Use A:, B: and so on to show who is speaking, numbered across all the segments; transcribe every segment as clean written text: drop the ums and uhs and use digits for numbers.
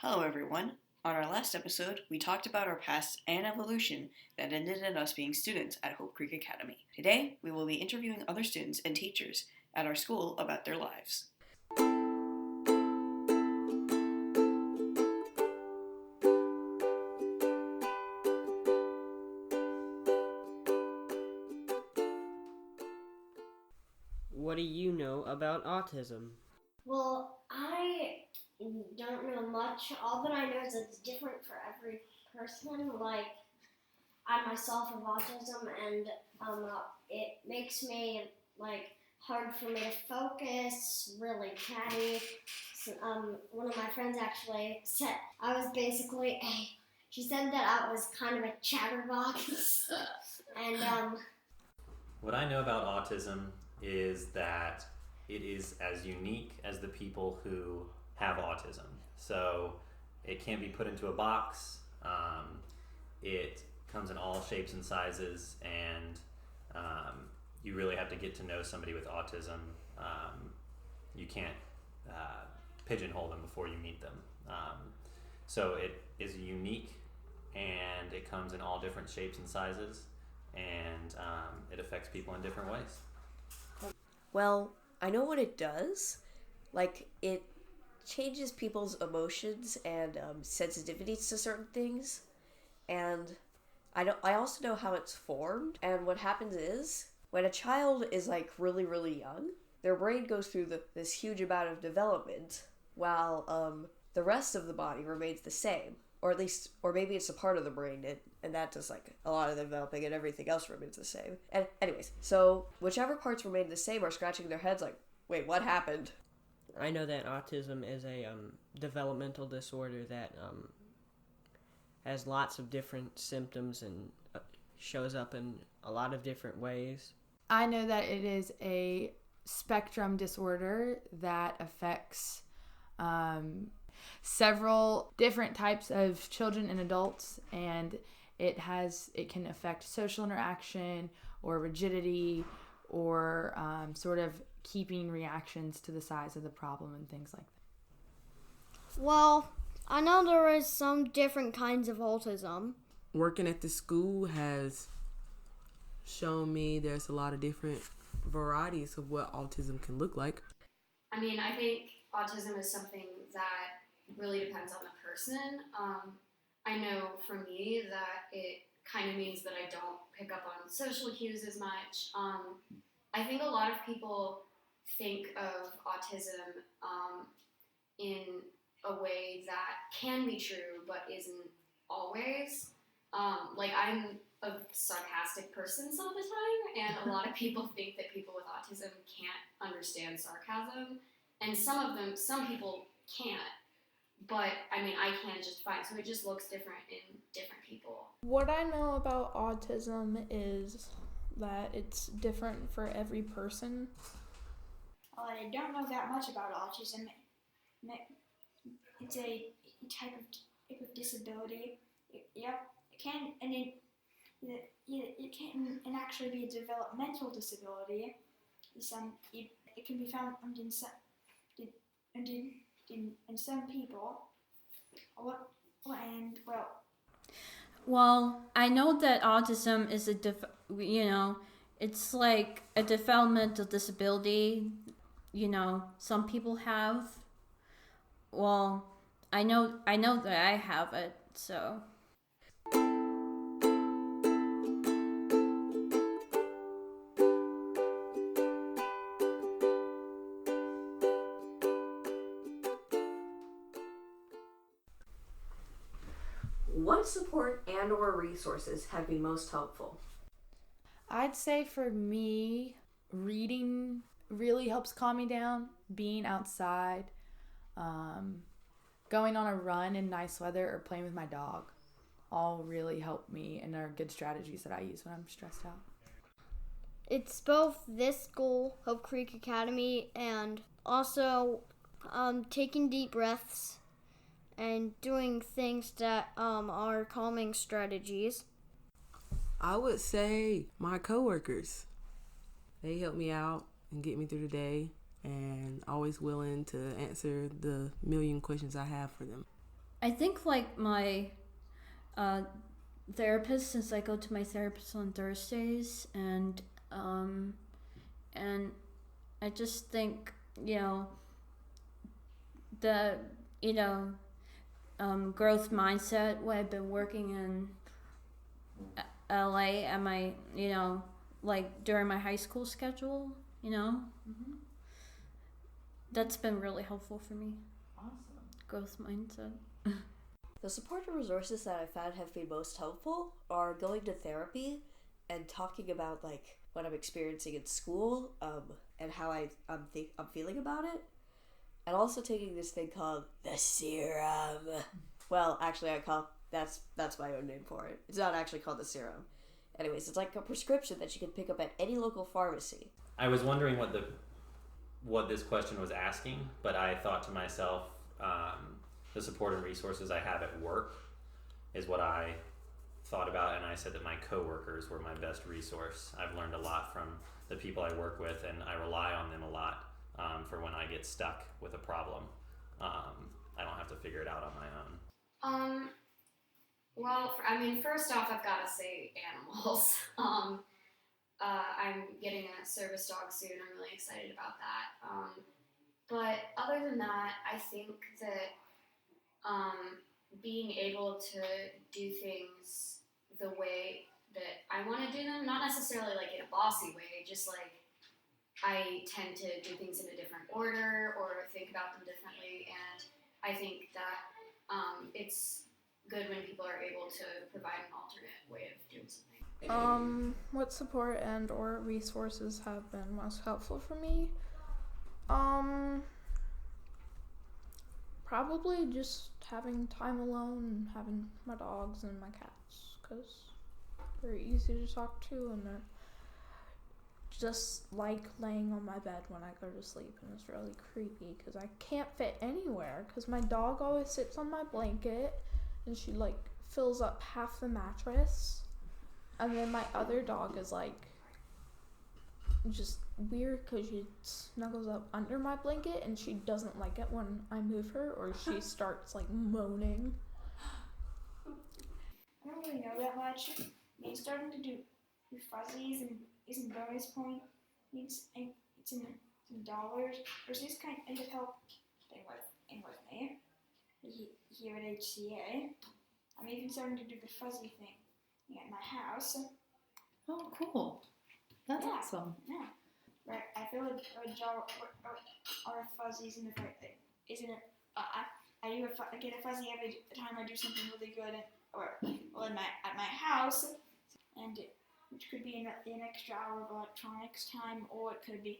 A: Hello, everyone. On our last episode, we talked about our past and evolution that ended in us being students at Hope Creek Academy. Today, we will be interviewing other students and teachers at our school about their lives.
B: What do you know about autism?
C: Well, I don't know much. All that I know is it's different for every person. Like, I myself have autism, and it makes me hard for me to focus. Really chatty. So, one of my friends actually said I was basically a. She said that I was kind of a chatterbox, and
D: What I know about autism is that it is as unique as the people who have autism. So it can't be put into a box. It comes in all shapes and sizes, and you really have to get to know somebody with autism. You can't pigeonhole them before you meet them. So it is unique, and it comes in all different shapes and sizes, and it affects people in different ways.
E: Well, I know what it does. It changes people's emotions and sensitivities to certain things. And I also know how it's formed. And what happens is, when a child is really, really young, their brain goes through this huge amount of development, while the rest of the body remains the same. Or maybe it's a part of the brain, and that does a lot of the developing, and everything else remains the same. And anyways, so whichever parts remain the same are scratching their heads wait, what happened?
B: I know that autism is a developmental disorder that has lots of different symptoms and shows up in a lot of different ways.
F: I know that it is a spectrum disorder that affects several different types of children and adults, and it can affect social interaction or rigidity or sort of keeping reactions to the size of the problem and things like that.
C: well, I know there is some different kinds of autism.
G: Working at the school has shown me there's a lot of different varieties of what autism can look like.
H: I mean, I think autism is something that really depends on the person. I know for me that it kind of means that I don't pick up on social cues as much. I think a lot of people think of autism in a way that can be true but isn't always. I'm a sarcastic person some of the time, and a lot of people think that people with autism can't understand sarcasm, and some people can't. But, I mean, I can just fine. So it just looks different in different people.
I: What I know about autism is that it's different for every person.
J: I don't know that much about autism. It's a type of disability. Yep, it can, and it can actually be a developmental disability. It can be found in some people.
K: Well, I know that autism is it's like a developmental disability, some people have. Well, I know that I have it, so.
E: What support and or resources have been most helpful?
F: I'd say for me, reading really helps calm me down. Being outside, going on a run in nice weather, or playing with my dog all really help me and are good strategies that I use when I'm stressed out.
C: It's both this school, Hope Creek Academy, and also taking deep breaths and doing things that are calming strategies.
G: I would say my coworkers. They help me out and get me through the day, and always willing to answer the million questions I have for them.
K: I think like my therapist, since I go to my therapist on Thursdays, and I just think, the growth mindset what I've been working in LA at my like during my high school schedule, that's been really helpful for me.
L: Awesome.
K: Growth mindset.
E: The support and resources that I found have been most helpful are going to therapy and talking about like what I'm experiencing in school, and how I'm feeling about it, and also taking this thing called the serum. Well, actually, that's my own name for it. It's not actually called the serum. Anyways, it's like a prescription that you can pick up at any local pharmacy.
D: I was wondering what this question was asking, but I thought to myself, the support and resources I have at work is what I thought about, and I said that my coworkers were my best resource. I've learned a lot from the people I work with, and I rely on them a lot for when I get stuck with a problem. I don't have to figure it out on my own.
H: Well, first off, I've got to say animals. I'm getting a service dog soon. I'm really excited about that. But other than that, I think that being able to do things the way that I want to do them, not necessarily like in a bossy way, just like I tend to do things in a different order or think about them differently, and I think that it's good when people are able to provide an alternate way of doing something.
I: What support and or resources have been most helpful for me? Probably just having time alone and having my dogs and my cats, because they're easy to talk to and they're just like laying on my bed when I go to sleep, and it's really creepy because I can't fit anywhere because my dog always sits on my blanket and she like fills up half the mattress, and then my other dog is like just weird because she snuggles up under my blanket and she doesn't like it when I move her, or she starts like moaning.
J: I don't really know that much. I'm starting to do fuzzies and isn't bonus point. It's in dollars. There's this kind of help thing with me here at HCA. I'm even starting to do the fuzzy thing at my house.
L: Oh, cool. That's awesome.
J: Yeah. Right. I feel like a jar or fuzzies, and if I get a fuzzy every time I do something really good, at my house, and which could be an extra hour of electronics time, or it could be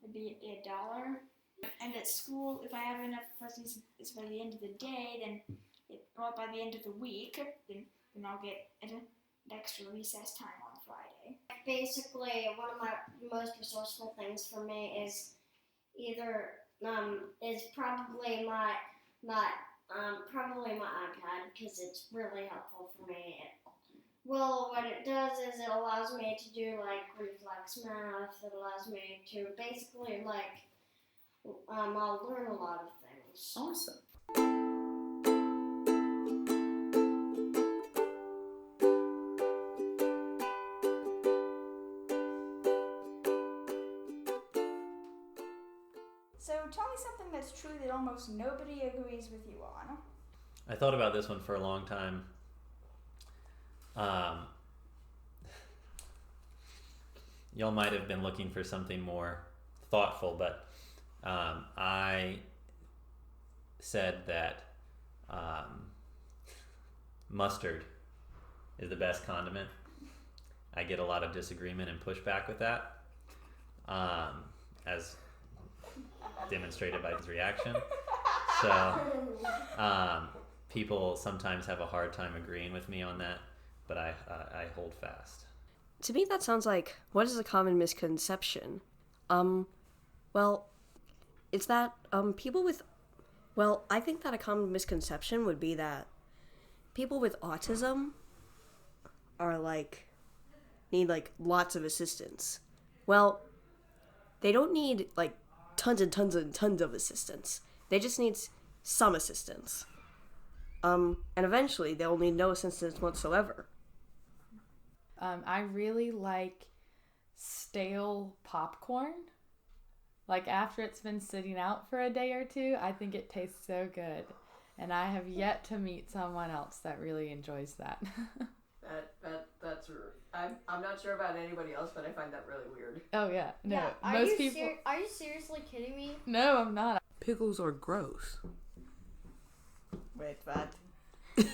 J: $1. And at school, if I have enough fuzzies, it's by the end of the day, by the end of the week, then I'll get an extra recess time on Friday.
C: Basically, one of my most resourceful things for me is either probably my iPad, because it's really helpful for me. Well, what it does is it allows me to do like reflex math. It allows me to basically I'll learn a lot of things.
L: Awesome.
J: So tell me something that's true that almost nobody agrees with you on.
D: I thought about this one for a long time. Y'all might have been looking for something more thoughtful, but I said that mustard is the best condiment. I get a lot of disagreement and pushback with that, as demonstrated by his reaction. So people sometimes have a hard time agreeing with me on that, but I hold fast.
E: To me, that sounds like, what is a common misconception? Well, it's that I think that a common misconception would be that people with autism are need lots of assistance. Well, they don't need tons and tons and tons of assistance. They just need some assistance. and eventually they'll need no assistance whatsoever.
F: I really like stale popcorn. Like after it's been sitting out for a day or two, I think it tastes so good. And I have yet to meet someone else that really enjoys that.
E: That's rude. I'm not sure about anybody else, but I find that really weird.
F: Oh yeah, no.
C: Yeah,
F: Most people.
C: Are you seriously kidding me?
F: No, I'm not.
G: Pickles are gross.
E: Wait, what?
C: Wait.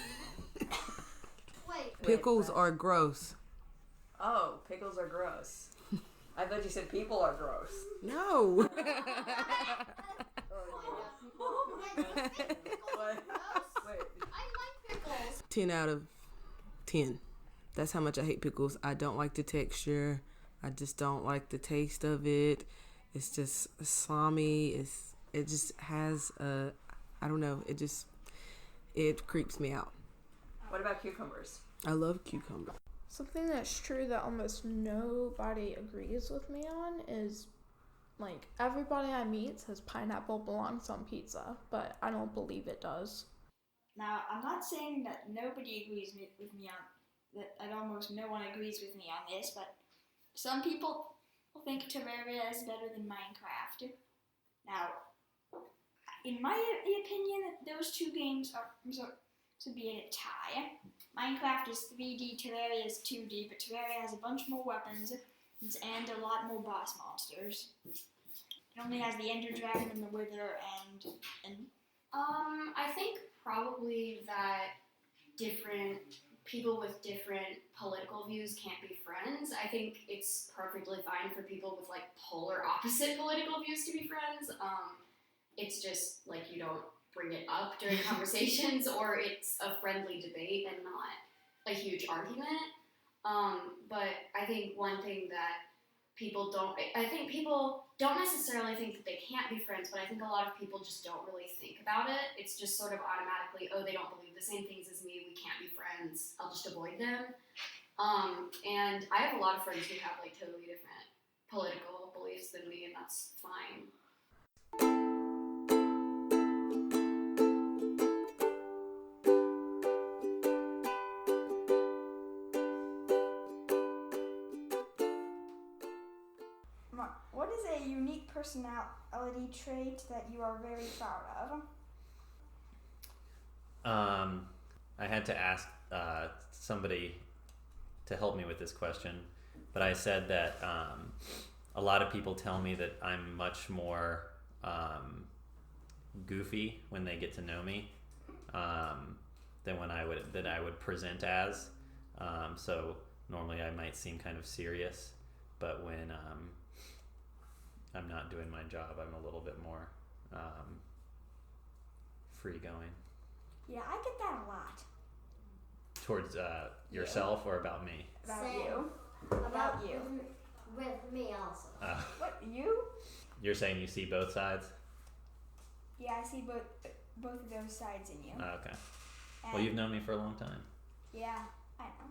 G: Pickles are gross.
E: Oh, pickles are gross. I thought you said people are gross.
G: No.
C: I like pickles.
G: 10 out of 10. That's how much I hate pickles. I don't like the texture. I just don't like the taste of it. It's just slimy. It just has a, I don't know. It creeps me out.
E: What about cucumbers?
G: I love cucumber.
I: Something that's true that almost nobody agrees with me on is, like, everybody I meet says pineapple belongs on pizza, but I don't believe it does.
J: Now, I'm not saying that nobody agrees with me on that almost no one agrees with me on this, but some people think Terraria is better than Minecraft. Now, in my opinion, those two games are to be in a tie. Minecraft is 3D, Terraria is 2D, but Terraria has a bunch more weapons and a lot more boss monsters. It only has the Ender Dragon and the Wither and
H: I think probably that different people with different political views can't be friends. I think it's perfectly fine for people with like polar opposite political views to be friends. It's just like you don't bring it up during conversations, or it's a friendly debate and not a huge argument. But I think one thing that people don't necessarily think that they can't be friends, but I think a lot of people just don't really think about it. It's just sort of automatically, oh, they don't believe the same things as me, we can't be friends, I'll just avoid them. And I have a lot of friends who have like totally different political beliefs than me, and that's fine.
J: What is a unique personality trait that you are very proud of?
D: I had to ask somebody to help me with this question, but I said that a lot of people tell me that I'm much more goofy when they get to know me than I would present as. So normally I might seem kind of serious, but when I'm not doing my job, I'm a little bit more free going.
J: Yeah, I get that a lot.
D: Towards yourself or about me?
J: About
C: Same.
J: you. About you.
C: With me also.
J: What, you?
D: You're saying you see both sides?
J: Yeah, I see both of those sides in you.
D: Okay.
J: And
D: Well, you've known me for a long time.
J: yeah, I know.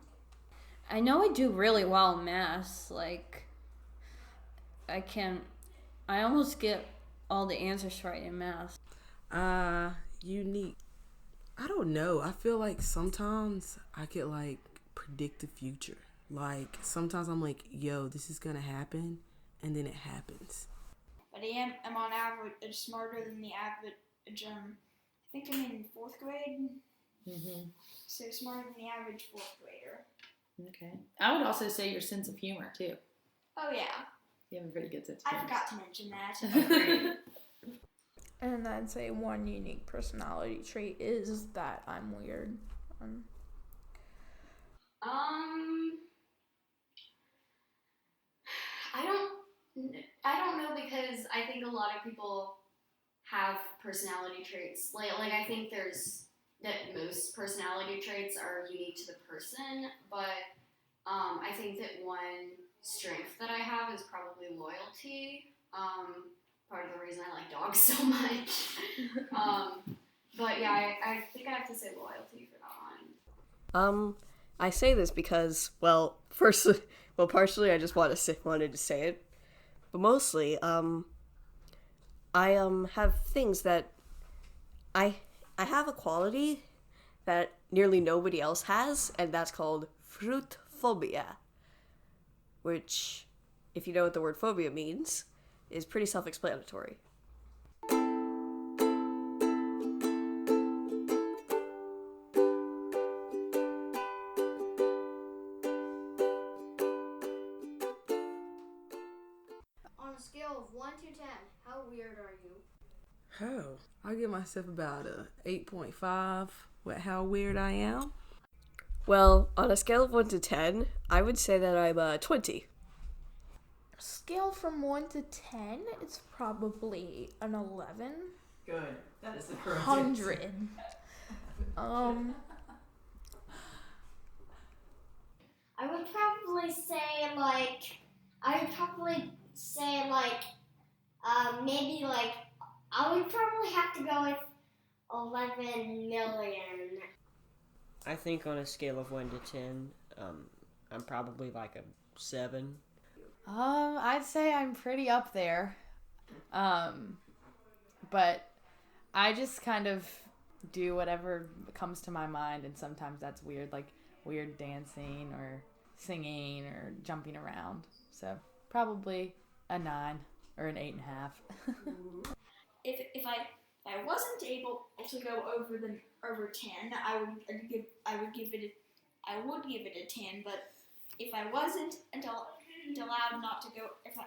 K: I know I do really well in math. Like, I almost get all the answers right in math.
G: Unique. I don't know. I feel like sometimes I could like predict the future. Like sometimes I'm like, yo, this is gonna happen, and then it happens.
J: But I am on average smarter than the average. I think I'm in 4th grade, so smarter than the average 4th grader.
L: Okay. I would also say your sense of humor too.
J: Oh yeah,
L: You have a very good sense of
J: I
L: humor.
J: forgot to mention that.
I: And I'd say one unique personality trait is that I'm weird.
H: I don't know, because I think a lot of people have personality traits. Like I think that most personality traits are unique to the person, but I think that one strength that I have is probably loyalty. Part of the reason I like dogs so much. But yeah, I think I have to say loyalty for that one.
E: I say this because, partially I just wanted to say it, but mostly, I have things that I have a quality that nearly nobody else has, and that's called fruit phobia, which, if you know what the word phobia means, is pretty self-explanatory.
C: On a scale of 1 to 10, how weird are you?
G: Oh, I'll give myself about a 8.5 with how weird I am.
E: Well, on a scale of 1 to 10, I would say that I'm 20.
I: Scale from 1 to 10, it's probably an 11.
B: Good. That is the correct
I: 100.
C: I would probably say maybe like, I would probably have to go with 11 million.
B: I think on a scale of 1 to 10, I'm probably like a 7.
F: I'd say I'm pretty up there. But I just kind of do whatever comes to my mind, and sometimes that's weird, like weird dancing or singing or jumping around. So probably a 9 or an 8.5.
J: If I wasn't able to go over 10, I would give it a 10. But if I wasn't allowed not to go, if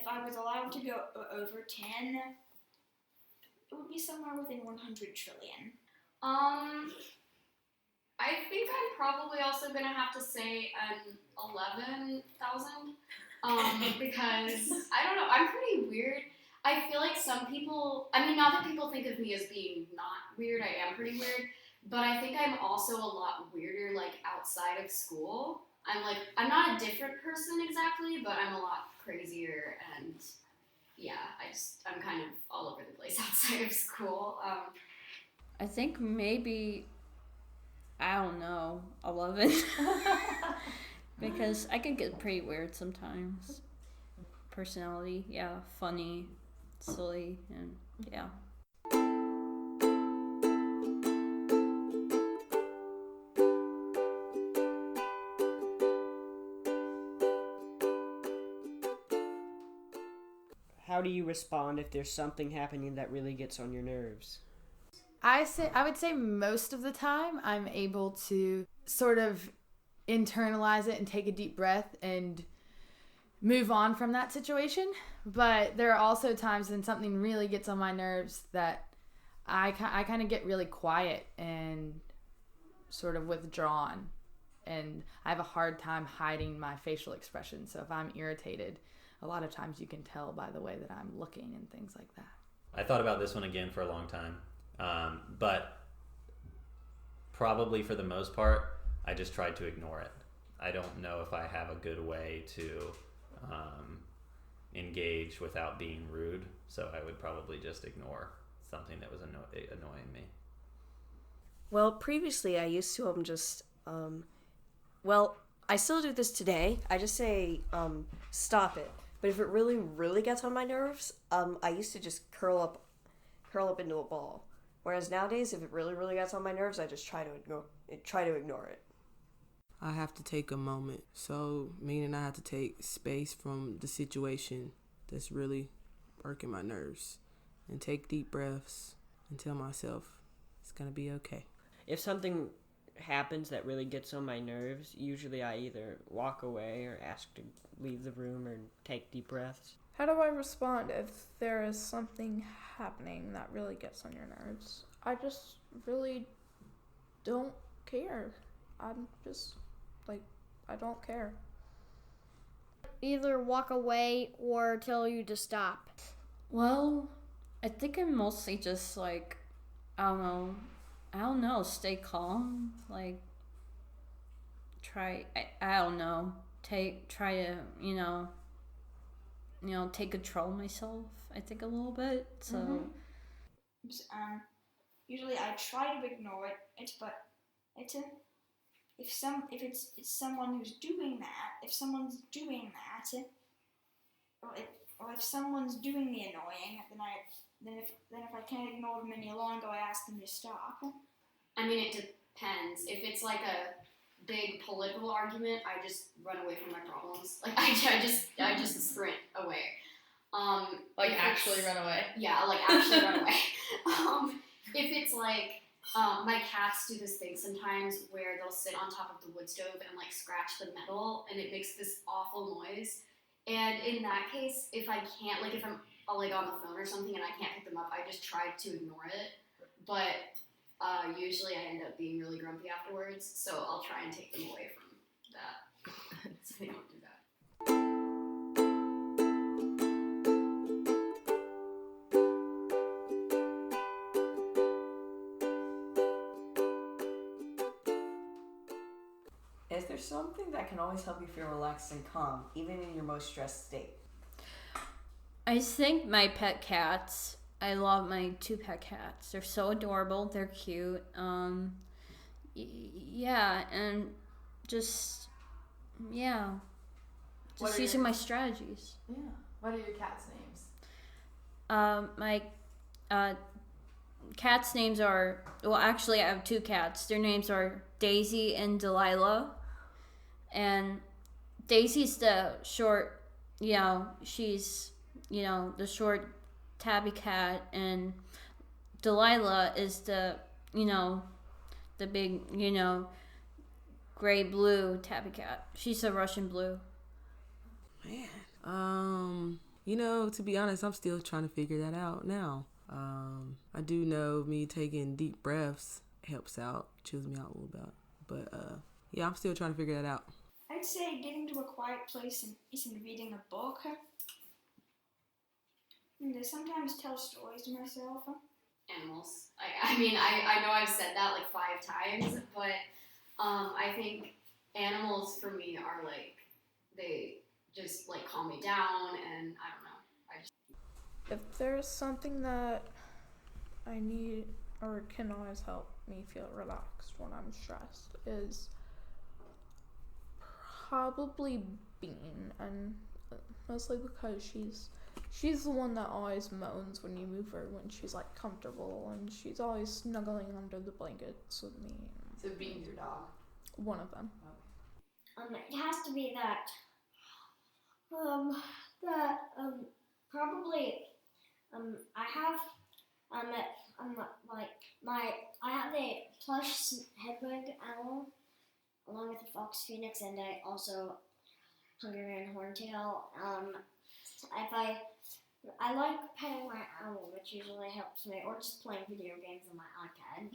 J: I was allowed to go over 10, it would be somewhere within 100 trillion.
H: I think I'm probably also gonna have to say an 11,000. Because I don't know, I'm pretty weird. I feel like some people, I mean, not that people think of me as being not weird, I am pretty weird, but I think I'm also a lot weirder, like, outside of school. I'm not a different person exactly, but I'm a lot crazier, and yeah, I'm kind of all over the place outside of school.
K: I think maybe, I don't know, 11. Because I can get pretty weird sometimes. Personality, yeah, funny, silly, and yeah.
B: How do you respond if there's something happening that really gets on your nerves?
F: I would say most of the time I'm able to sort of internalize it and take a deep breath and move on from that situation. But there are also times when something really gets on my nerves that I kind of get really quiet and sort of withdrawn, and I have a hard time hiding my facial expression. So if I'm irritated, a lot of times you can tell by the way that I'm looking and things like that.
D: I thought about this one again for a long time, but probably for the most part, I just tried to ignore it. I don't know if I have a good way to engage without being rude, so I would probably just ignore something that was annoying me.
E: Well, previously I used to I still do this today. I just say, stop it. But if it really, really gets on my nerves, I used to just curl up into a ball. Whereas nowadays, if it really, really gets on my nerves, I just try to ignore it.
G: I have to take a moment. So, meaning I have to take space from the situation that's really working my nerves and take deep breaths and tell myself it's going to be okay.
B: If something happens that really gets on my nerves, usually I either walk away or ask to leave the room or take deep breaths.
I: How do I respond if there is something happening that really gets on your nerves? I just really don't care. I'm just I don't care.
C: Either walk away or tell you to stop.
K: Well, I think I'm mostly just I don't know, stay calm, try to, take control of myself, I think a little bit, so.
J: Usually I try to ignore it, but if it's someone who's doing that, or if someone's doing the annoying, then if I can't ignore them any longer, I ask them to stop.
H: I mean, it depends. If it's like a big political argument, I just run away from my problems. Like I just sprint away.
L: Like actually run away.
H: Yeah, like actually run away. If it's like my cats do this thing sometimes where they'll sit on top of the wood stove and like scratch the metal, and it makes this awful noise. And in that case, if I can't, like if I'm like on the phone or something and I can't pick them up, I just try to ignore it. But usually I end up being really grumpy afterwards, so I'll try and take them away from that so they don't do that.
E: Is there something that can always help you feel relaxed and calm, even in your most stressed state?
K: I think my pet cats. I love my 2 pet cats. They're so adorable. They're cute. Yeah, and just using my strategies.
F: Yeah. What are your cats' names?
K: My cats' names are, well, actually, I have 2 cats. Their names are Daisy and Delilah. And Daisy's the short, she's, the short tabby cat, and Delilah is the big, gray blue tabby cat. She's a Russian blue.
G: Man. To be honest, I'm still trying to figure that out now. I do know me taking deep breaths helps out, chills me out a little bit. But yeah, I'm still trying to figure that out.
J: I'd say getting to a quiet place and reading a book. And I sometimes tell stories to myself.
H: Animals. I mean, I know I've said that like 5 times, but I think animals for me are like, they just like calm me down, and I don't know.
I: If there's something that I need or can always help me feel relaxed when I'm stressed, is probably Bean, and mostly because she's the one that always moans when you move her when she's like comfortable, and she's always snuggling under the blankets with me.
L: So Bean's your dog?
I: One of them.
C: It has to be that probably I have I have a plush hedgehog owl along with a fox phoenix, and I also Hungarian horntail. If I like petting my owl, which usually helps me, or just playing video games on my iPad.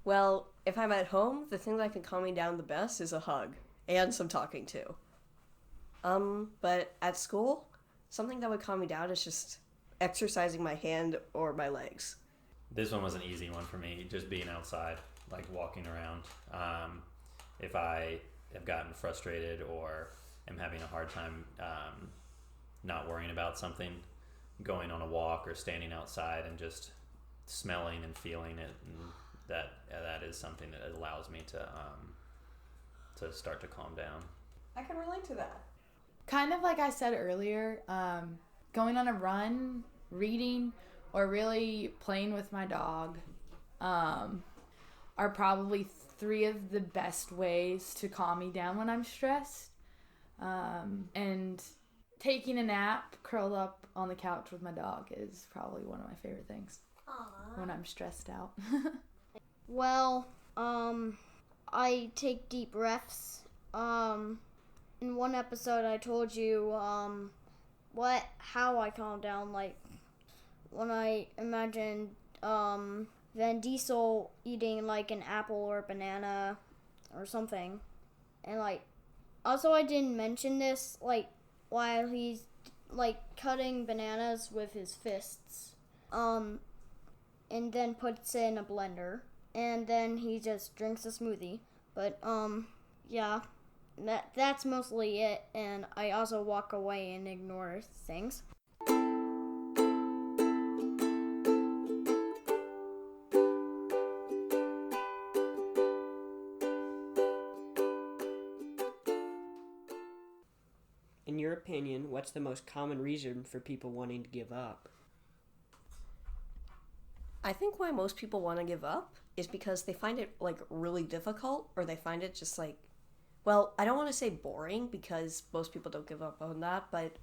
E: Well, if I'm at home, the thing that can calm me down the best is a hug, and some talking too. But at school, something that would calm me down is just exercising my hand or my legs.
D: This one was an easy one for me, just being outside, like walking around. If I have gotten frustrated or am having a hard time not worrying about something, going on a walk or standing outside and just smelling and feeling it, and that is something that allows me to start to calm down.
E: I can relate to that.
F: Kind of like I said earlier, going on a run, reading, or really playing with my dog are probably 3 of the best ways to calm me down when I'm stressed. And taking a nap curled up on the couch with my dog is probably one of my favorite things.
C: Aww.
F: When I'm stressed out.
C: Well, I take deep breaths. In one episode I told you how I calm down, like when I imagined Vin Diesel eating like an apple or a banana or something. And like also I didn't mention this, like while he's like cutting bananas with his fists. And then puts it in a blender. And then he just drinks a smoothie. But yeah. That's mostly it, and I also walk away and ignore things.
B: In your opinion, what's the most common reason for people wanting to give up?
E: I think why most people want to give up is because they find it like really difficult, or they find it just like, well, I don't want to say boring because most people don't give up on that, but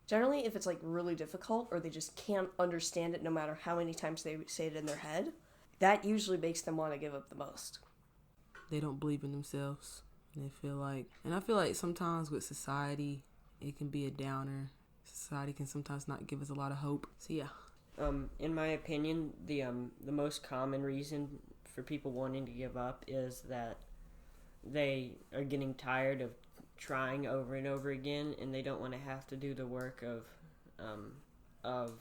E: generally if it's like really difficult or they just can't understand it no matter how many times they say it in their head, that usually makes them want to give up the most.
G: They don't believe in themselves. They feel like, and I feel like sometimes with society, it can be a downer. Society can sometimes not give us a lot of hope. So yeah.
B: In my opinion, the most common reason for people wanting to give up is that they are getting tired of trying over and over again, and they don't want to have to do the work of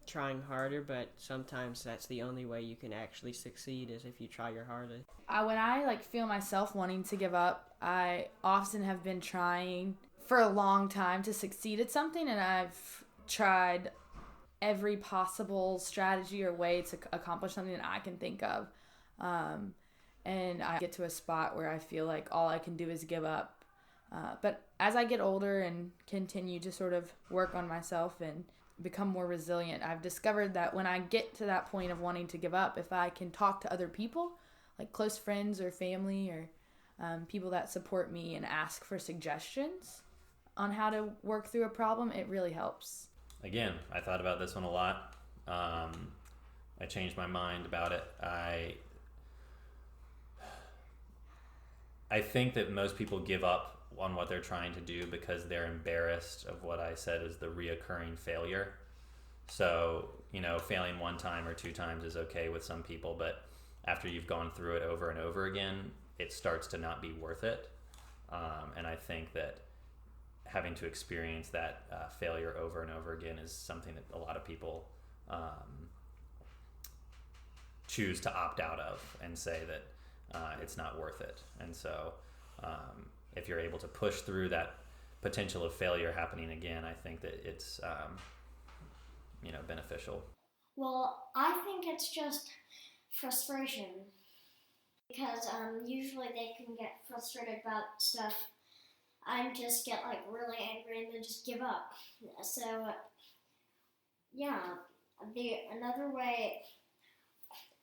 B: trying harder. But sometimes that's the only way you can actually succeed, is if you try your hardest.
F: When I like feel myself wanting to give up, I often have been trying for a long time to succeed at something, and I've tried every possible strategy or way to accomplish something that I can think of. And I get to a spot where I feel like all I can do is give up. But as I get older and continue to sort of work on myself and become more resilient, I've discovered that when I get to that point of wanting to give up, if I can talk to other people, like close friends or family or people that support me, and ask for suggestions on how to work through a problem, it really helps.
D: Again, I thought about this one a lot. I changed my mind about it. I think that most people give up on what they're trying to do because they're embarrassed of what I said is the reoccurring failure. So, failing one time or two times is okay with some people, but after you've gone through it over and over again, it starts to not be worth it. And I think that having to experience that failure over and over again is something that a lot of people choose to opt out of and say that it's not worth it. And so if you're able to push through that potential of failure happening again, I think that it's beneficial.
C: Well, I think it's just frustration, because usually they can get frustrated about stuff. I just get like really angry and then just give up. So yeah, another way,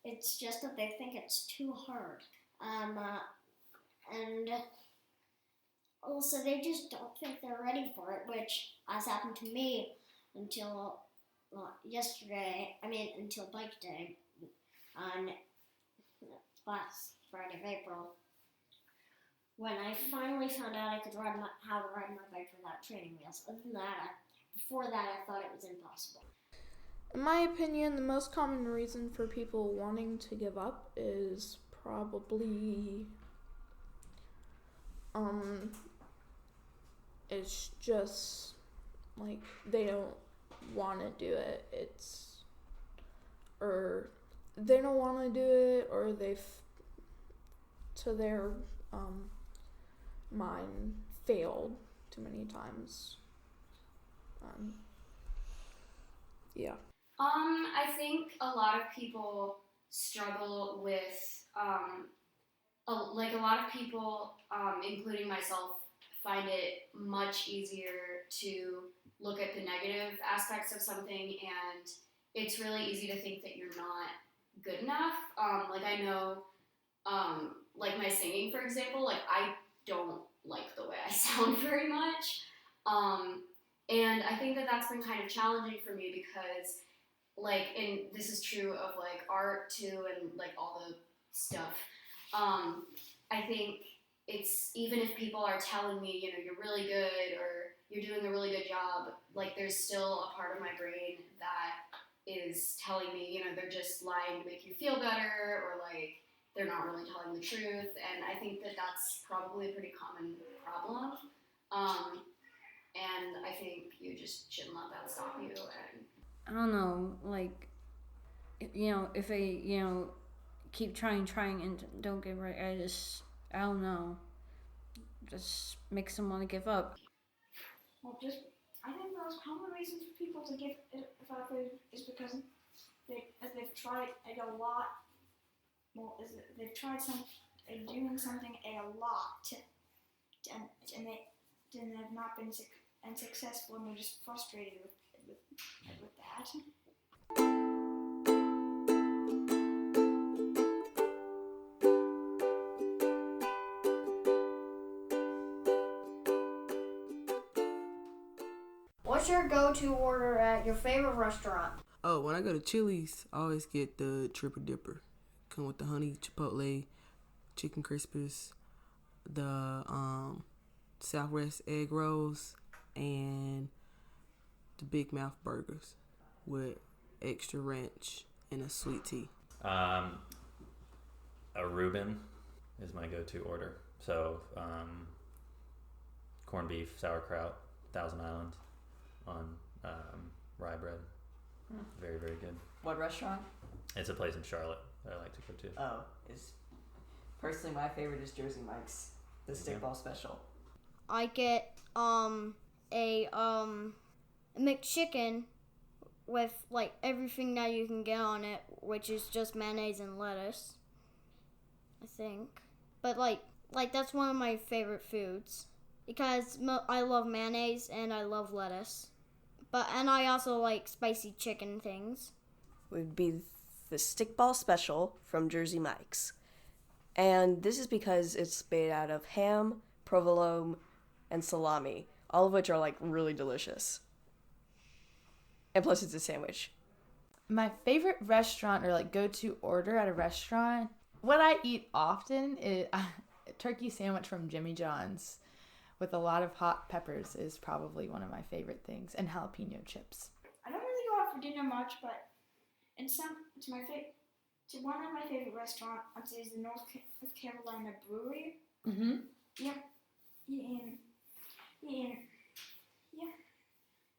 C: it's just that they think it's too hard, and also they just don't think they're ready for it, which has happened to me until until bike day on last Friday of April, when I finally found out I could how to ride my bike without training wheels. Other than that, before that, I thought it was impossible.
I: In my opinion, the most common reason for people wanting to give up is probably it's just like they don't want to do it. Or they don't want to do it, or to their mind failed too many times. Yeah.
H: I think a lot of people struggle with, a lot of people, including myself, find it much easier to look at the negative aspects of something, and it's really easy to think that you're not good enough. I know, my singing, for example, I don't like the way I sound very much. And I think that that's been kind of challenging for me because, and this is true of, art, too, and, all the stuff. I think it's, even if people are telling me, you're really good or you're doing a really good job, there's still a part of my brain that is telling me, they're just lying to make you feel better, or, they're not really telling the truth. And I think that that's probably a pretty common problem. And I think you just shouldn't let that stop you. And
K: I don't know, if I, keep trying and don't get right, I don't know, just makes them want to give up.
J: Well, I think the most common reason for people to give up is because they've tried it a lot. Well, they've tried doing something a lot, and they have not been unsuccessful, and they're just frustrated with that.
M: What's your go-to order at your favorite restaurant?
G: Oh, when I go to Chili's, I always get the Triple Dipper. Come with the honey chipotle, chicken crispers, the Southwest egg rolls, and the Big Mouth burgers with extra ranch and a sweet tea.
D: A Reuben is my go-to order. So, corned beef, sauerkraut, Thousand Island on rye bread. Very, very good.
B: What restaurant?
D: It's a place in Charlotte that I like to go to.
B: Oh, personally my favorite is Jersey Mike's, the stickball special.
M: I get a McChicken with like everything that you can get on it, which is just mayonnaise and lettuce, I think. But like that's one of my favorite foods because I love mayonnaise and I love lettuce. And I also like spicy chicken things.
E: Would be the stickball special from Jersey Mike's. And this is because it's made out of ham, provolone, and salami, all of which are like really delicious. And plus it's a sandwich.
F: My favorite restaurant or like go-to order at a restaurant, what I eat often is a turkey sandwich from Jimmy John's with a lot of hot peppers is probably one of my favorite things, and jalapeno chips.
J: I don't really go out for dinner much, but to one of my favorite restaurants is the North Carolina Brewery.
F: Mm-hmm.
J: Yep.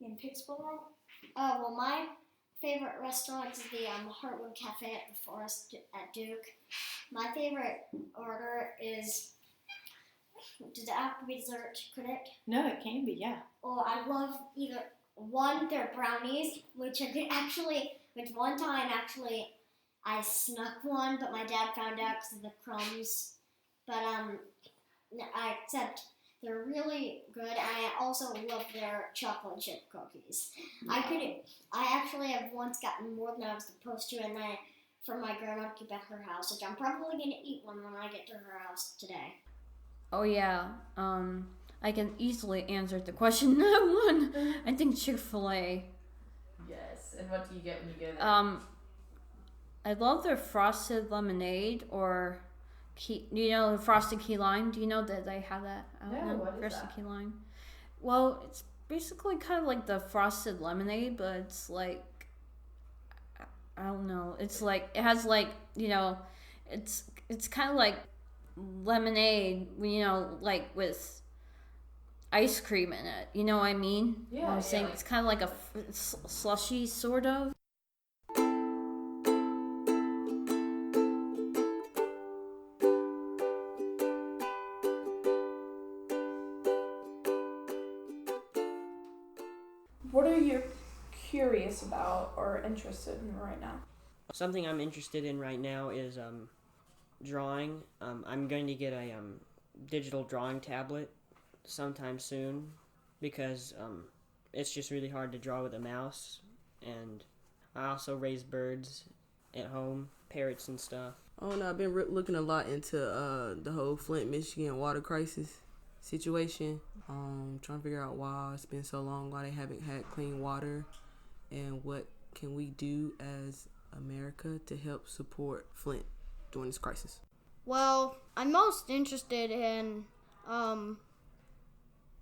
J: In Pittsburgh.
C: Well, my favorite restaurant is the Heartwood Cafe at the Forest at Duke. My favorite order is, does it have to be dessert, could it?
A: No, it can be, yeah.
C: Well, I love either one, their brownies, which one time I snuck one, but my dad found out because of the crumbs. But except they're really good, and I also love their chocolate chip cookies. I actually have once gotten more than I was supposed to, and from my grandma to keep at her house, which I'm probably going to eat one when I get to her house today.
K: Oh yeah, I can easily answer the question. That one, I think Chick-fil-A.
F: Yes, and what do you get when you get it?
K: I love their frosted lemonade or the frosted key lime. Do you know that they have that?
F: What is
K: frosted
F: that?
K: key lime. Well, it's basically kind of like the frosted lemonade, but it's like I don't know. It's like it has like it's kind of like lemonade, like with ice cream in it. You know what I mean?
F: Yeah.
K: What I'm saying it's kind of like a slushy sort of.
I: What are you curious about or interested in right now?
B: Something I'm interested in right now is drawing. I'm going to get a digital drawing tablet sometime soon because it's just really hard to draw with a mouse. And I also raise birds at home, parrots and stuff.
G: Oh no, I've been looking a lot into the whole Flint, Michigan water crisis situation. Trying to figure out why it's been so long, why they haven't had clean water, and what can we do as America to help support Flint during this crisis.
C: Well, I'm most interested in,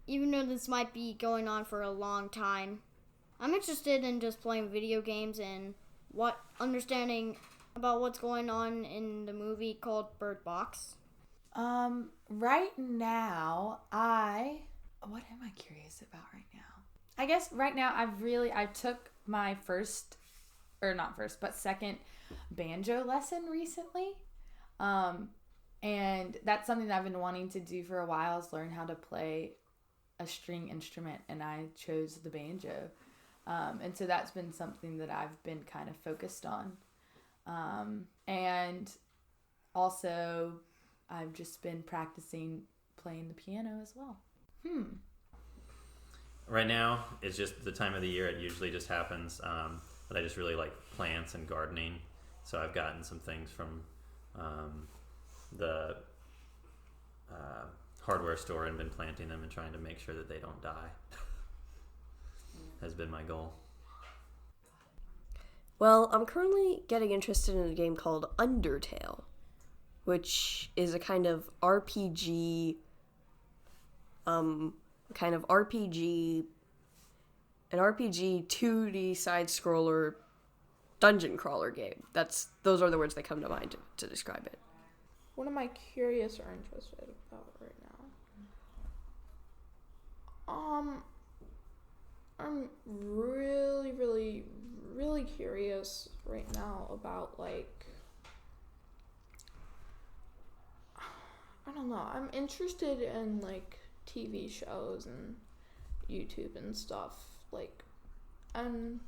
C: even though this might be going on for a long time, I'm interested in just playing video games and understanding about what's going on in the movie called Bird Box.
F: Right now, what am I curious about right now? I guess right now I took my second banjo lesson recently. And that's something that I've been wanting to do for a while, is learn how to play a string instrument, and I chose the banjo. And so that's been something that I've been kind of focused on. And also I've just been practicing playing the piano as well.
D: Right now, it's just the time of the year. It usually just happens. But I just really like plants and gardening. So I've gotten some things from the hardware store and been planting them and trying to make sure that they don't die. has been my goal.
E: Well, I'm currently getting interested in a game called Undertale, which is a kind of RPG, an RPG 2D side scroller dungeon crawler game. Those are the words that come to mind to describe it.
I: What am I curious or interested about right now? I'm really, really, really curious right now about, like, I don't know. I'm interested in, like, TV shows and YouTube and stuff. Like, and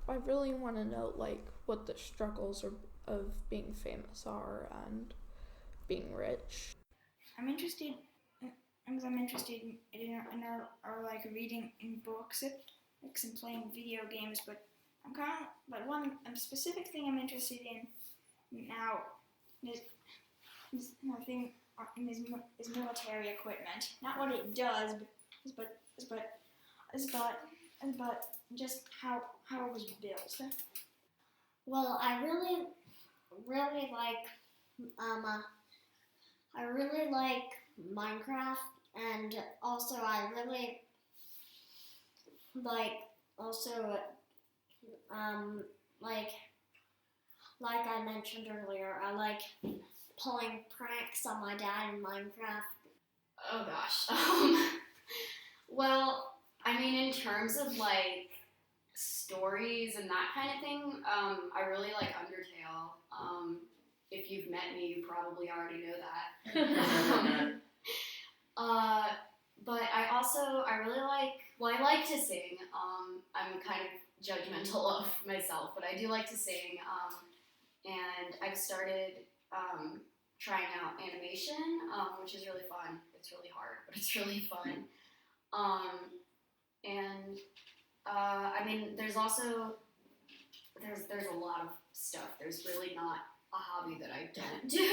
I: I really want to know, like, what the struggles of being famous are and being rich.
J: I'm interested in our like reading in books, like some playing video games, but one specific thing I'm interested in now is military equipment. Not what it does, but just how it was built.
C: Well, I really like Minecraft, and also I really like like I mentioned earlier, I like pulling pranks on my dad in Minecraft.
H: Oh gosh. Well, I mean, in terms of like stories and that kind of thing, I really like Undertale. If you've met me, you probably already know that. But I like to sing. I'm kind of judgmental of myself, but I do like to sing. And I've started trying out animation, which is really fun. It's really hard, but it's really fun. I mean, there's a lot of stuff. There's really not a hobby that I don't do.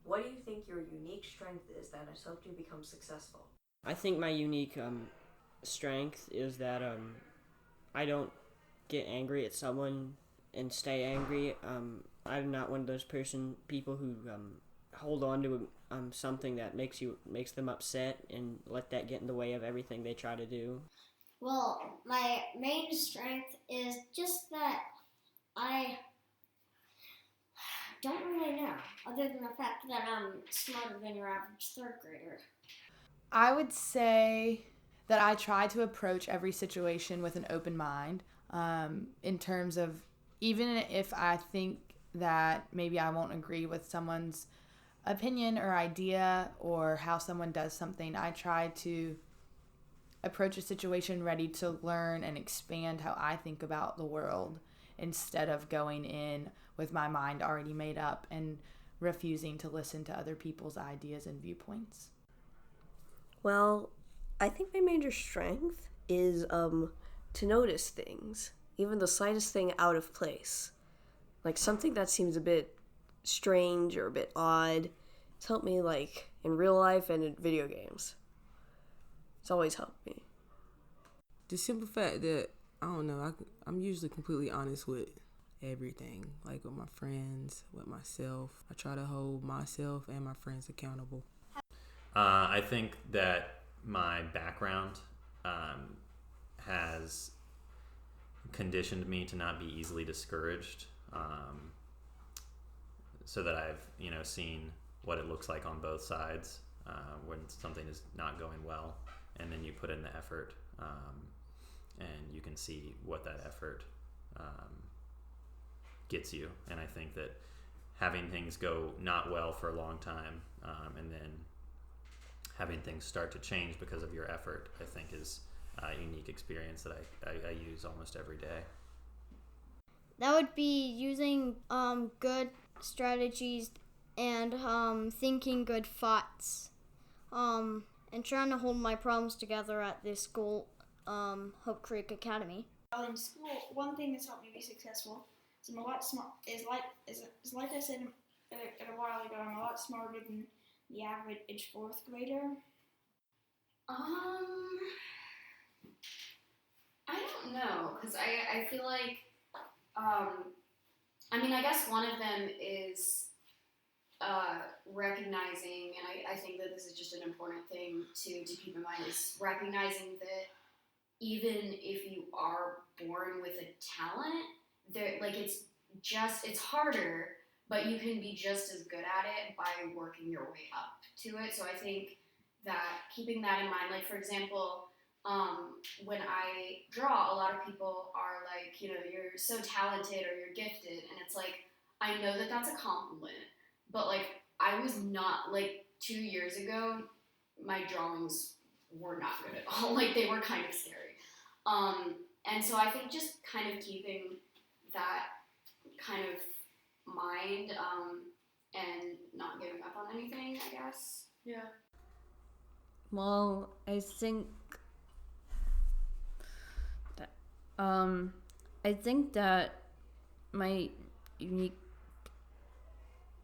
E: What do you think your unique strength is that has helped you become successful?
B: I think my unique strength is that I don't get angry at someone and stay angry. I'm not one of those people who hold on to something that makes them upset and let that get in the way of everything they try to do.
C: Well, my main strength is just that I don't really know, other than the fact that I'm smarter than your average third grader.
F: I would say that I try to approach every situation with an open mind, in terms of, even if I think that maybe I won't agree with someone's opinion or idea or how someone does something, I try to approach a situation ready to learn and expand how I think about the world, instead of going in with my mind already made up and refusing to listen to other people's ideas and viewpoints.
E: Well, I think my major strength is to notice things, even the slightest thing out of place. Like something that seems a bit strange or a bit odd. It's helped me, like, in real life and in video games. It's always helped me.
G: The simple fact that, I don't know, I'm usually completely honest with everything, like with my friends, with myself. I try to hold myself and my friends accountable.
D: I think that my background has conditioned me to not be easily discouraged, so that I've seen what it looks like on both sides when something is not going well, and then you put in the effort, and you can see what that effort gets you. And I think that having things go not well for a long time, and then having things start to change because of your effort, I think is a unique experience that I use almost every day.
M: That would be using good strategies and thinking good thoughts, and trying to hold my problems together at this school, Hope Creek Academy.
J: Well, in school, one thing that's helped me be successful is I'm a lot smart. Is like I said a while ago, I'm a lot smarter than the average fourth grader.
H: I don't know, because I feel like, I mean, I guess one of them is recognizing, and I think that this is just an important thing to keep in mind, is recognizing that even if you are born with a talent, it's harder, but you can be just as good at it by working your way up to it. So I think that keeping that in mind, like for example, when I draw, a lot of people are like, you know, you're so talented or you're gifted, and it's like, I know that that's a compliment, but like, I was not, like 2 years ago, my drawings were not good at all. Like, they were kind of scary. And so I think just kind of keeping that kind of mind, and not giving up on anything, I guess.
L: Yeah.
K: Well, I think that my unique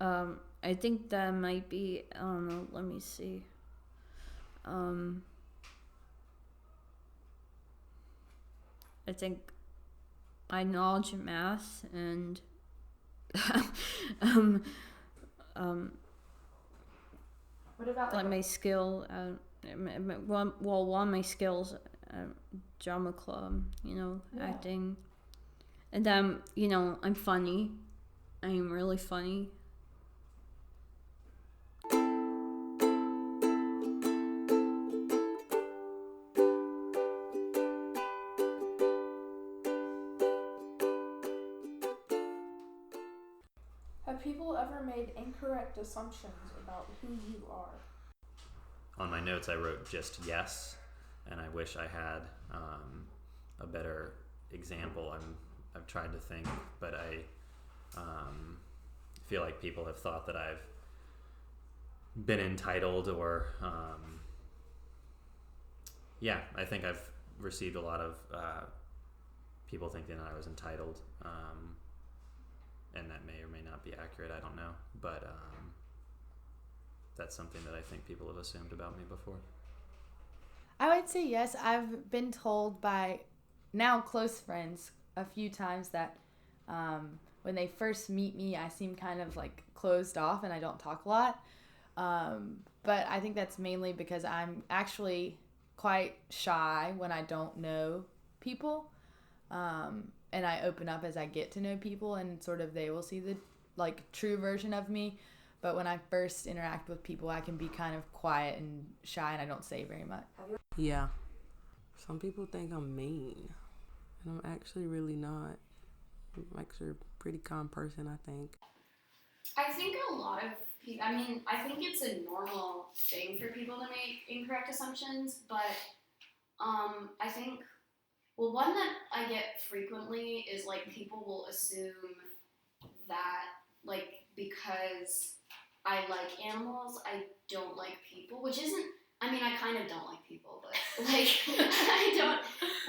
K: I think that might be, I don't know, let me see. I think my knowledge of math and
F: What about
K: like my skill, one of my skills, drama club, you know, acting. And then, you know, I'm funny. I am really funny.
I: Have people ever made incorrect assumptions about who you are?
D: On my notes, I wrote just yes, and I wish I had a better example. I've tried to think, but I feel like people have thought that I've been entitled, or I think I've received a lot of people thinking that I was entitled, and that may or may not be accurate. I don't know, but that's something that I think people have assumed about me before.
F: I would say yes. I've been told by now close friends a few times that when they first meet me, I seem kind of like closed off and I don't talk a lot. But I think that's mainly because I'm actually quite shy when I don't know people. And I open up as I get to know people, and sort of they will see the like true version of me. But when I first interact with people, I can be kind of quiet and shy, and I don't say very much.
G: Yeah. Some people think I'm mean, and I'm actually really not. I'm actually a pretty calm person, I think.
H: I think a lot of people, I mean, I think it's a normal thing for people to make incorrect assumptions, but I think, well, one that I get frequently is, like, people will assume that, like, because I like animals, I don't like people, which isn't, I mean, I kind of don't like people, but,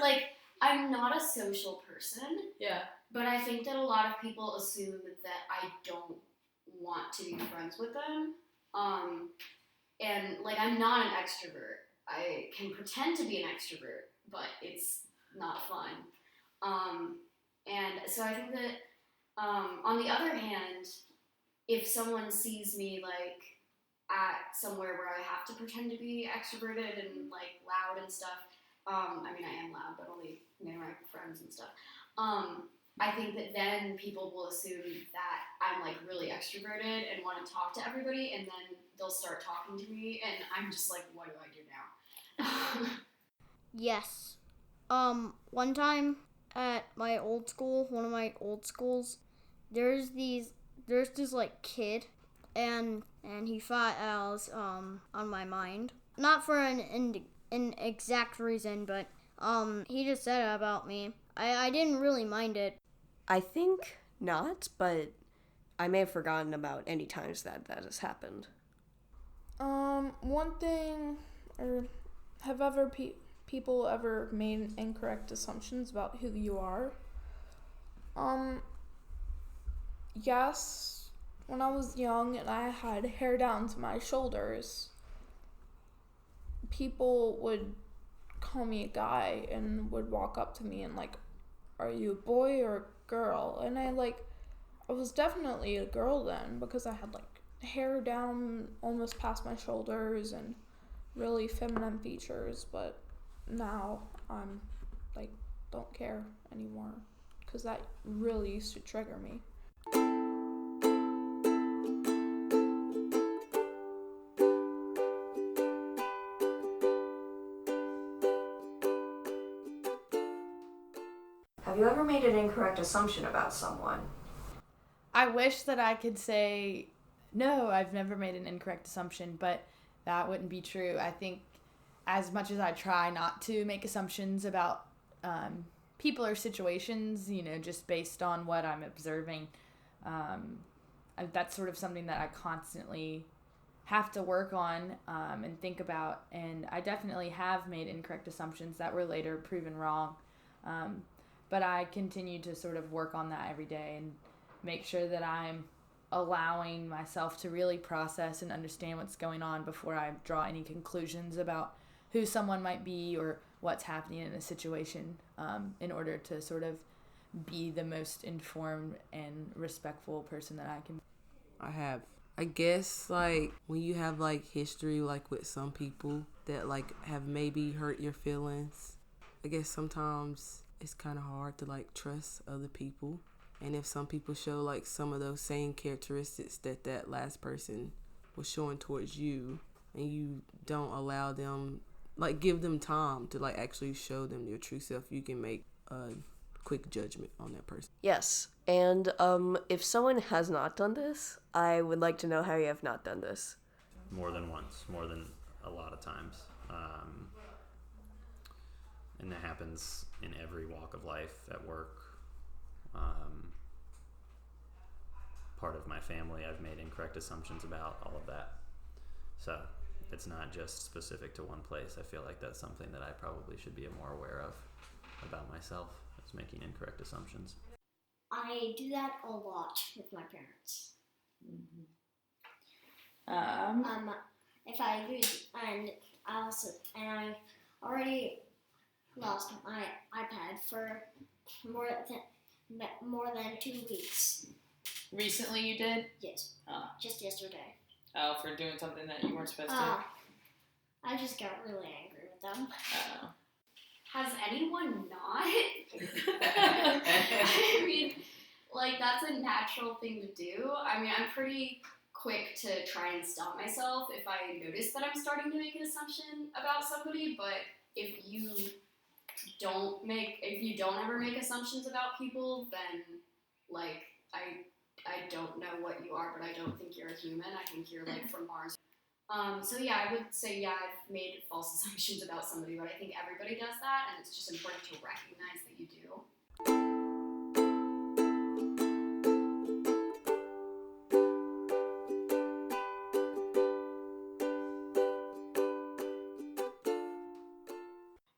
H: like, I'm not a social person.
L: Yeah.
H: But I think that a lot of people assume that I don't want to be friends with them. And, like, I'm not an extrovert. I can pretend to be an extrovert, but it's not fun. And so I think that, on the other hand, if someone sees me, like, at somewhere where I have to pretend to be extroverted and, like, loud and stuff, I mean, I am loud, but only when I'm with friends and stuff. I think that then people will assume that I'm, like, really extroverted and want to talk to everybody, and then they'll start talking to me, and I'm just like, what do I do now?
M: Yes. One time at my old school, one of my old schools, there's this like kid, and he thought I was on my mind. Not for an exact reason, but he just said it about me. I didn't really mind it.
E: I think not, but I may have forgotten about any times that has happened.
I: One thing, or have ever people ever made incorrect assumptions about who you are? Yes, when I was young and I had hair down to my shoulders, people would call me a guy and would walk up to me and like, are you a boy or a girl? And I was definitely a girl then because I had like hair down almost past my shoulders and really feminine features, but now I'm like, don't care anymore because that really used to trigger me.
E: Have you ever made an incorrect assumption about someone?
F: I wish that I could say, no, I've never made an incorrect assumption, but that wouldn't be true. I think as much as I try not to make assumptions about people or situations, just based on what I'm observing, that's sort of something that I constantly have to work on and think about. And I definitely have made incorrect assumptions that were later proven wrong. But I continue to sort of work on that every day and make sure that I'm allowing myself to really process and understand what's going on before I draw any conclusions about who someone might be or what's happening in a situation, in order to sort of be the most informed and respectful person that I can.
G: I guess like when you have like history like with some people that like have maybe hurt your feelings, I guess sometimes it's kind of hard to like trust other people. And if some people show like some of those same characteristics that last person was showing towards you, and you don't allow them, like give them time to like actually show them your true self, you can make a quick judgment on that person.
E: Yes, and if someone has not done this, I would like to know how you have not done this.
D: More than once, more than a lot of times. And that happens in every walk of life, at work. Part of my family, I've made incorrect assumptions about all of that. So it's not just specific to one place. I feel like that's something that I probably should be more aware of about myself, is making incorrect assumptions.
C: I do that a lot with my parents. If I use, and I already lost my iPad for more than 2 weeks.
L: Recently you did?
C: Yes.
L: Oh.
C: Just yesterday.
L: Oh, for doing something that you weren't supposed to?
C: I just got really angry with them.
L: Oh.
H: Has anyone not? I mean, like, that's a natural thing to do. I mean, I'm pretty quick to try and stop myself if I notice that I'm starting to make an assumption about somebody, but if you don't ever make assumptions about people, then, like, I don't know what you are, but I don't think you're a human. I think you're, like, from Mars. So yeah, I would say, yeah, I've made false assumptions about somebody, but I think everybody does that, and it's just important to recognize that you do.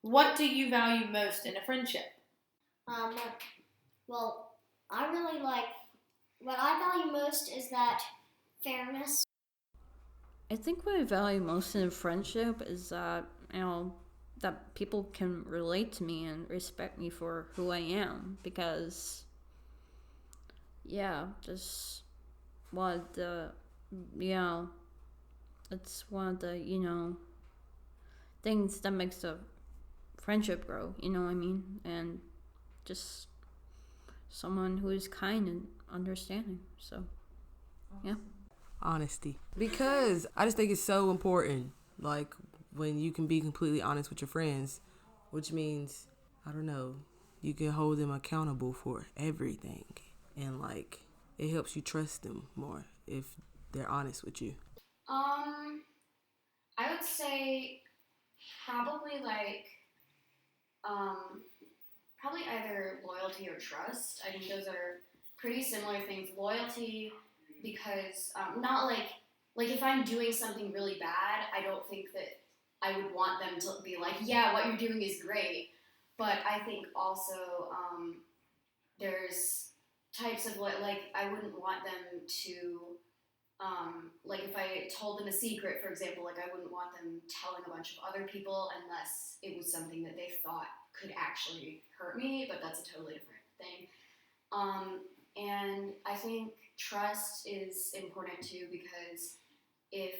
L: What do you value most in a friendship?
C: Well, I really like, what I value most is that fairness.
K: I think what I value most in a friendship is that, that people can relate to me and respect me for who I am, because, just one of the, it's one of the, things that makes a friendship grow, you know what I mean? And just someone who is kind and understanding, so, yeah.
G: Honesty. Because I just think it's so important, like, when you can be completely honest with your friends, which means, I don't know, you can hold them accountable for everything. And, like, it helps you trust them more if they're honest with you.
H: I would say probably, like, probably either loyalty or trust. I think those are pretty similar things. Loyalty, because not like if I'm doing something really bad, I don't think that I would want them to be like, yeah, what you're doing is great. But I think also there's types of what, like, I wouldn't want them to, like, if I told them a secret, for example, like, I wouldn't want them telling a bunch of other people unless it was something that they thought could actually hurt me, but that's a totally different thing. And I think trust is important too, because if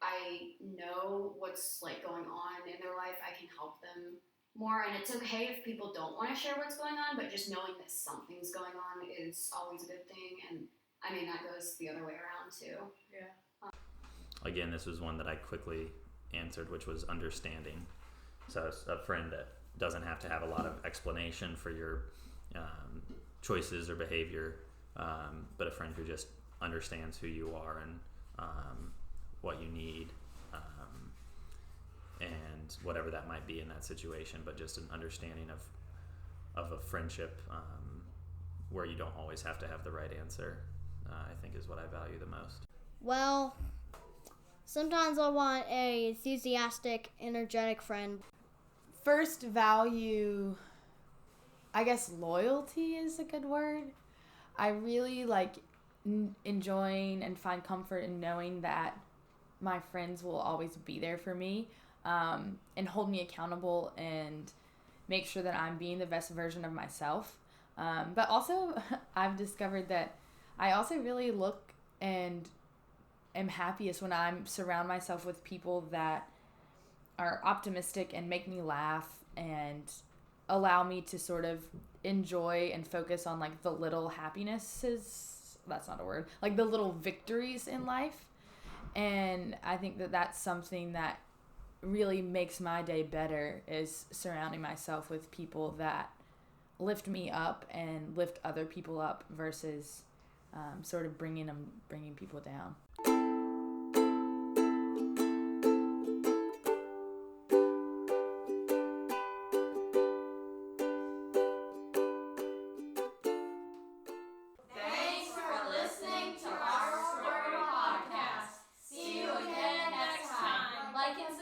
H: I know what's like going on in their life, I can help them more. And it's okay if people don't want to share what's going on, but just knowing that something's going on is always a good thing. And I mean, that goes the other way around too.
L: Yeah.
D: Again, this was one that I quickly answered, which was understanding. So it's a friend that doesn't have to have a lot of explanation for your choices or behavior, but a friend who just understands who you are and what you need, and whatever that might be in that situation, but just an understanding of a friendship where you don't always have to have the right answer, I think is what I value the most.
M: Well, sometimes I want a enthusiastic, energetic friend.
F: First value, I guess loyalty is a good word. I really like enjoying and find comfort in knowing that my friends will always be there for me, and hold me accountable and make sure that I'm being the best version of myself. But also, I've discovered that I also really look and am happiest when I'm surround myself with people that are optimistic and make me laugh and allow me to sort of enjoy and focus on like the little happinesses. That's not a word. Like the little victories in life. And I think that that's something that really makes my day better, is surrounding myself with people that lift me up and lift other people up versus sort of bringing people down.
N: Thanks for listening to our story podcast. See you again next time. Like and